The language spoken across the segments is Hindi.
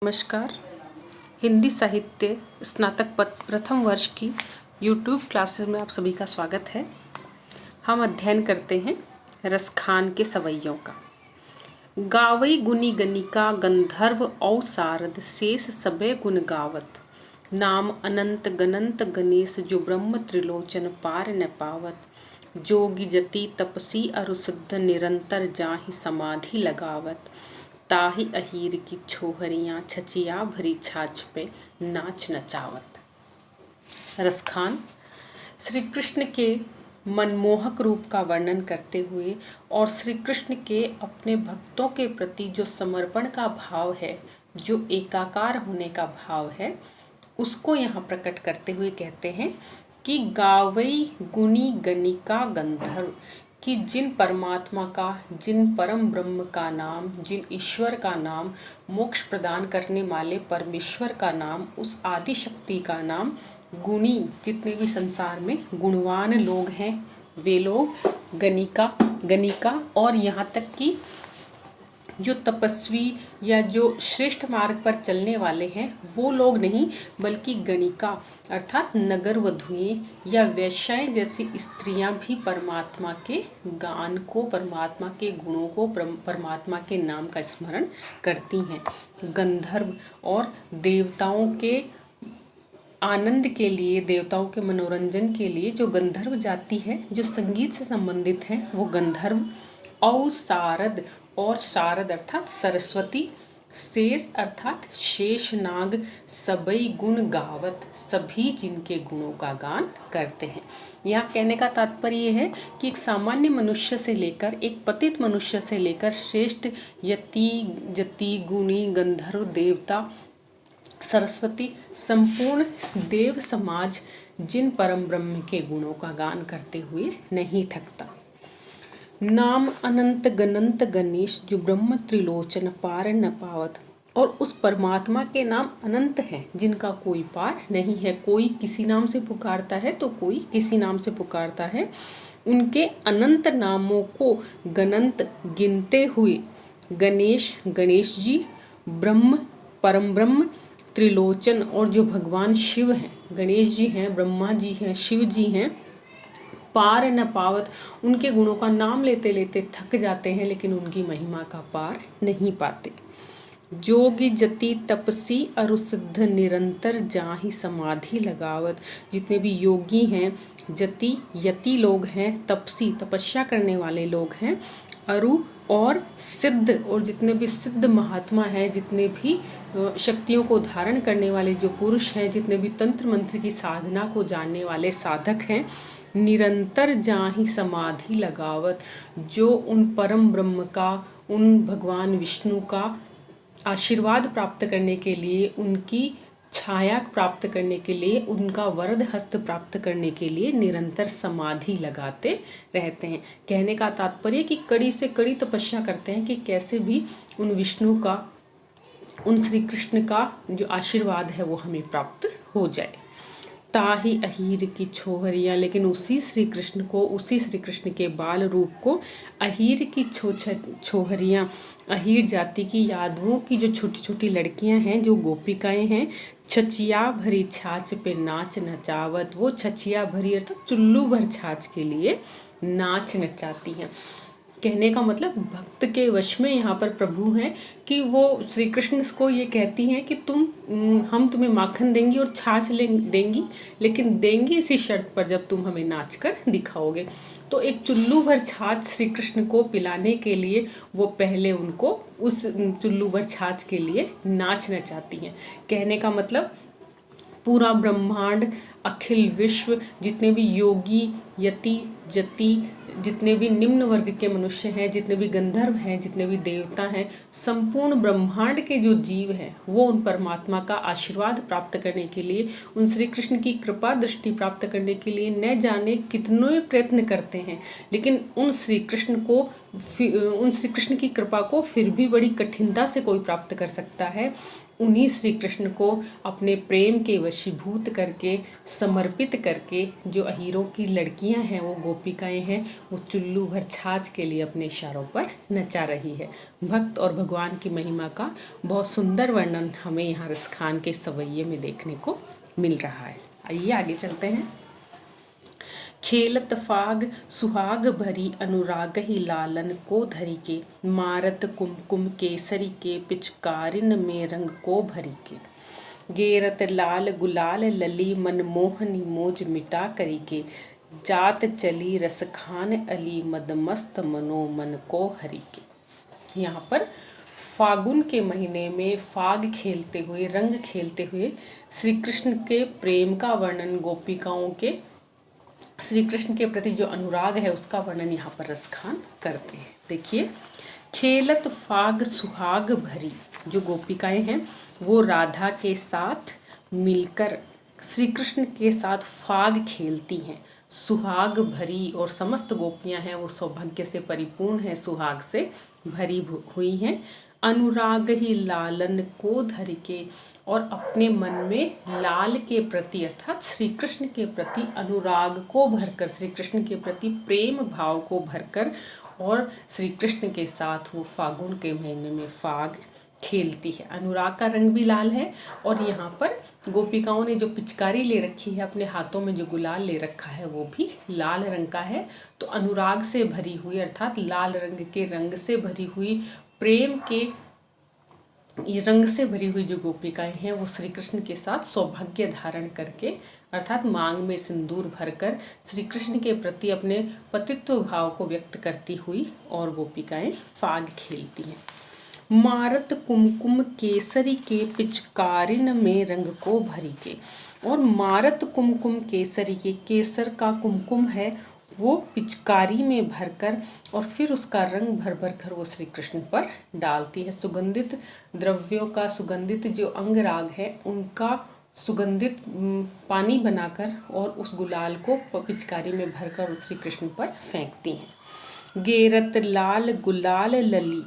नमस्कार। हिंदी साहित्य स्नातक प्रथम वर्ष की यूट्यूब क्लासेस में आप सभी का स्वागत है। हम अध्ययन करते हैं रसखान के सवैयों का। गावई गुनी गनिका गंधर्व औ सारद शेष सबे गुण गावत, नाम अनंत गनंत गणेश जो ब्रह्म त्रिलोचन पार न पावत, जोगी जति तपसी अरु सिद्ध निरंतर जाहि समाधि लगावत, ताहि अहीर की छोहरियाँ छचिया भरी छाछ पे नाच नचावत। रसखान श्री कृष्ण के मनमोहक रूप का वर्णन करते हुए और श्री कृष्ण के अपने भक्तों के प्रति जो समर्पण का भाव है, जो एकाकार होने का भाव है, उसको यहाँ प्रकट करते हुए कहते हैं कि गावई गुनी गणिका गंधर्व, कि जिन परमात्मा का, जिन परम ब्रह्म का नाम, जिन ईश्वर का नाम, मोक्ष प्रदान करने वाले परमेश्वर का नाम, उस आदि शक्ति का नाम, गुणी जितने भी संसार में गुणवान लोग हैं वे लोग, गणिका और यहाँ तक कि जो तपस्वी या जो श्रेष्ठ मार्ग पर चलने वाले हैं वो लोग नहीं, बल्कि गणिका अर्थात नगर वधुएं या वैश्याएं जैसी स्त्रियां भी परमात्मा के गान को, परमात्मा के गुणों को, परमात्मा के नाम का स्मरण करती हैं। गंधर्व और देवताओं के आनंद के लिए, देवताओं के मनोरंजन के लिए जो गंधर्व जाति है, जो संगीत से संबंधित है, वो गंधर्व। औ सारद और शारद अर्थात सरस्वती, शेष अर्थात शेष नाग, सबई गुण गावत सभी जिनके गुणों का गान करते हैं। यहाँ कहने का तात्पर्य है कि एक सामान्य मनुष्य से लेकर, एक पतित मनुष्य से लेकर श्रेष्ठ यति, जति, गुणी, गंधर्व, देवता, सरस्वती, संपूर्ण देव समाज जिन परम ब्रह्म के गुणों का गान करते हुए नहीं थकता। नाम अनंत गनंत गणेश जो ब्रह्म त्रिलोचन पार न पावत, और उस परमात्मा के नाम अनंत हैं जिनका कोई पार नहीं है। कोई किसी नाम से पुकारता है तो कोई किसी नाम से पुकारता है। उनके अनंत नामों को गनंत गिनते हुए गणेश, गणेश जी, ब्रह्म, परम ब्रह्म, त्रिलोचन और जो भगवान शिव हैं, गणेश जी हैं, ब्रह्मा जी हैं, शिव जी हैं, पार न पावत, उनके गुणों का नाम लेते लेते थक जाते हैं लेकिन उनकी महिमा का पार नहीं पाते। जोगी जति तपसी अरु सिद्ध निरंतर जाहि समाधि लगावत, जितने भी योगी हैं, जति यति लोग हैं, तपसी तपस्या करने वाले लोग हैं, अरु और सिद्ध और जितने भी सिद्ध महात्मा हैं, जितने भी शक्तियों को धारण करने वाले जो पुरुष हैं, जितने भी तंत्र मंत्र की साधना को जानने वाले साधक हैं, निरंतर जाहि समाधि लगावत, जो उन परम ब्रह्म का, उन भगवान विष्णु का आशीर्वाद प्राप्त करने के लिए, उनकी छाया प्राप्त करने के लिए, उनका वरद हस्त प्राप्त करने के लिए निरंतर समाधि लगाते रहते हैं। कहने का तात्पर्य कि कड़ी से कड़ी तपस्या करते हैं कि कैसे भी उन विष्णु का, उन श्री कृष्ण का जो आशीर्वाद है वो हमें प्राप्त हो जाए। ताहि अहीर की छोहरियाँ, लेकिन उसी श्री कृष्ण को, उसी श्री कृष्ण के बाल रूप को अहीर की छोहरियाँ, अहीर जाति की यादवों की जो छोटी छोटी लड़कियां हैं, जो गोपिकाएं हैं, छचिया भरी छाछ पे नाच नचावत, वो छचिया भरी अर्थात चुल्लू भर छाछ के लिए नाच नचाती हैं। कहने का मतलब भक्त के वश में यहाँ पर प्रभु हैं कि वो श्री कृष्ण को ये कहती हैं कि हम तुम्हें माखन देंगी और छाछ देंगी, लेकिन देंगी इसी शर्त पर जब तुम हमें नाच कर दिखाओगे। तो एक चुल्लू भर छाछ श्री कृष्ण को पिलाने के लिए वो पहले उनको उस चुल्लू भर छाछ के लिए नाच नचाती हैं। कहने का मतलब पूरा ब्रह्मांड, अखिल विश्व, जितने भी योगी, यति, जति, जितने भी निम्न वर्ग के मनुष्य हैं, जितने भी गंधर्व हैं, जितने भी देवता हैं, संपूर्ण ब्रह्मांड के जो जीव हैं, वो उन परमात्मा का आशीर्वाद प्राप्त करने के लिए, उन श्री कृष्ण की कृपा दृष्टि प्राप्त करने के लिए न जाने कितने प्रयत्न करते हैं, लेकिन उन श्री कृष्ण को उन श्री कृष्ण की कृपा को फिर भी बड़ी कठिनता से कोई प्राप्त कर सकता है, उन्हीं श्री कृष्ण को अपने प्रेम के वशीभूत करके, समर्पित करके जो अहीरों की लड़कियां हैं, वो गोपिकाएं हैं, वो चुल्लू भर छाछ के लिए अपने इशारों पर नचा रही है। भक्त और भगवान की महिमा का बहुत सुंदर वर्णन हमें यहाँ रसखान के सवैये में देखने को मिल रहा है। आइए आगे चलते हैं। खेलत फाग सुहाग भरी अनुरागहि लालन को धरी के, मारत कुमकुम केसरी के पिचकारिन में रंग को भरी के, गेरत लाल गुलाल लली मनमोहनी मोज मिटा करी के, जात चली रसखान अली मदमस्त मनोमन को हरी के। यहाँ पर फागुन के महीने में फाग खेलते हुए, रंग खेलते हुए श्री कृष्ण के प्रेम का वर्णन, गोपिकाओं के श्री कृष्ण के प्रति जो अनुराग है उसका वर्णन यहाँ पर रसखान करते हैं। देखिए, खेलत फाग सुहाग भरी, जो गोपिकाएं हैं वो राधा के साथ मिलकर श्री कृष्ण के साथ फाग खेलती हैं, सुहाग भरी, और समस्त गोपियां हैं वो सौभाग्य से परिपूर्ण हैं, सुहाग से भरी हुई हैं। अनुराग ही लालन को धर के, और अपने मन में लाल के प्रति अर्थात श्री कृष्ण के प्रति अनुराग को भरकर, श्री कृष्ण के प्रति प्रेम भाव को भरकर, और श्री कृष्ण के साथ वो फागुन के महीने में फाग खेलती है। अनुराग का रंग भी लाल है, और यहाँ पर गोपिकाओं ने जो पिचकारी ले रखी है, अपने हाथों में जो गुलाल ले रखा है, वो भी लाल रंग का है। तो अनुराग से भरी हुई अर्थात लाल रंग के रंग से भरी हुई, प्रेम के रंग से भरी हुई जो गोपिकाएं हैं वो श्री कृष्ण के साथ सौभाग्य धारण करके अर्थात मांग में सिंदूर भरकर श्री कृष्ण के प्रति अपने पतित्व भाव को व्यक्त करती हुई और गोपिकाएं फाग खेलती हैं। मारत कुमकुम केसरी के पिचकारिन में रंग को भरी के, और मारत कुमकुम केसरी के, केसर का कुमकुम है वो पिचकारी में भरकर और फिर उसका रंग भर भर कर वो श्री कृष्ण पर डालती है। सुगंधित द्रव्यों का, सुगंधित जो अंगराग है उनका सुगंधित पानी बनाकर और उस गुलाल को पिचकारी में भरकर श्री कृष्ण पर फेंकती हैं। गेरत लाल गुलाल लली,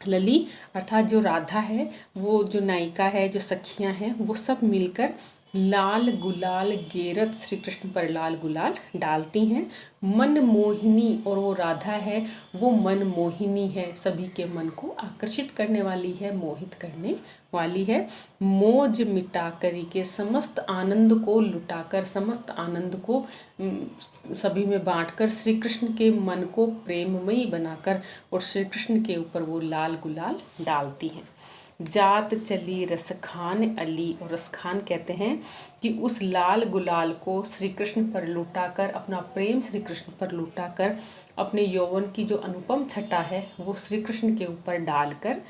लली अर्थात जो राधा है, वो जो नायिका है, जो सखियां हैं, वो सब मिलकर लाल गुलाल गेरत श्री कृष्ण पर लाल गुलाल डालती हैं। मन मोहिनी, और वो राधा है वो मन मोहिनी है, सभी के मन को आकर्षित करने वाली है, मोहित करने वाली है। मौज मिटा करी के, समस्त आनंद को लुटाकर, समस्त आनंद को सभी में बांटकर श्री कृष्ण के मन को प्रेममयी बनाकर और श्री कृष्ण के ऊपर वो लाल गुलाल डालती हैं। जात चली रसखान अली, और रसखान कहते हैं कि उस लाल गुलाल को श्री कृष्ण पर लुटाकर, अपना प्रेम श्री कृष्ण पर लुटाकर, अपने यौवन की जो अनुपम छटा है वो श्री कृष्ण के ऊपर डालकर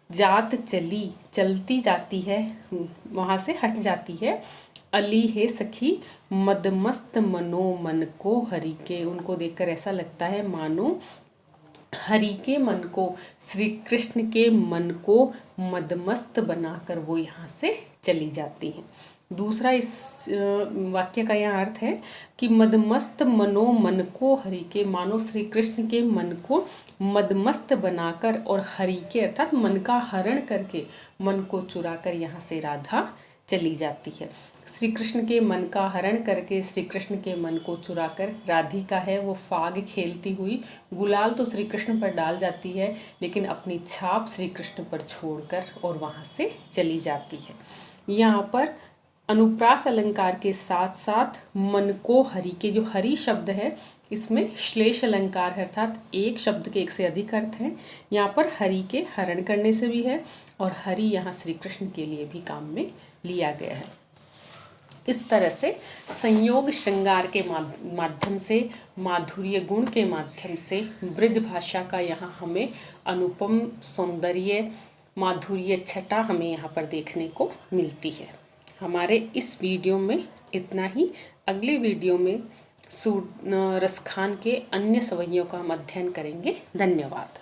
जात चली, चलती जाती है, वहाँ से हट जाती है। अली है सखी मदमस्त मनो मन को हरि के, उनको देखकर ऐसा लगता है मानो हरि के मन को, श्री कृष्ण के मन को मदमस्त बनाकर वो यहाँ से चली जाती हैं। दूसरा इस वाक्य का यह अर्थ है कि मदमस्त मनो मन को हरि के, मानो श्री कृष्ण के मन को मदमस्त बनाकर और हरि के अर्थात मन का हरण करके, मन को चुराकर यहाँ से राधा चली जाती है। श्री कृष्ण के मन का हरण करके, श्री कृष्ण के मन को चुराकर राधिका है वो फाग खेलती हुई गुलाल तो श्री कृष्ण पर डाल जाती है, लेकिन अपनी छाप श्री कृष्ण पर छोड़कर और वहाँ से चली जाती है। यहाँ पर अनुप्रास अलंकार के साथ साथ मन को हरि के, जो हरि शब्द है इसमें श्लेष अलंकार है, अर्थात एक शब्द के एक से अधिक अर्थ हैं। यहाँ पर हरि के हरण करने से भी है और हरि यहाँ श्री कृष्ण के लिए भी काम में लिया गया है। इस तरह से संयोग श्रृंगार के माध्यम से, माधुर्य गुण के माध्यम से ब्रज भाषा का यहाँ हमें अनुपम सौंदर्य, माधुर्य छटा हमें यहाँ पर देखने को मिलती है। हमारे इस वीडियो में इतना ही। अगले वीडियो में रसखान के अन्य सवैयों का हम अध्ययन करेंगे। धन्यवाद।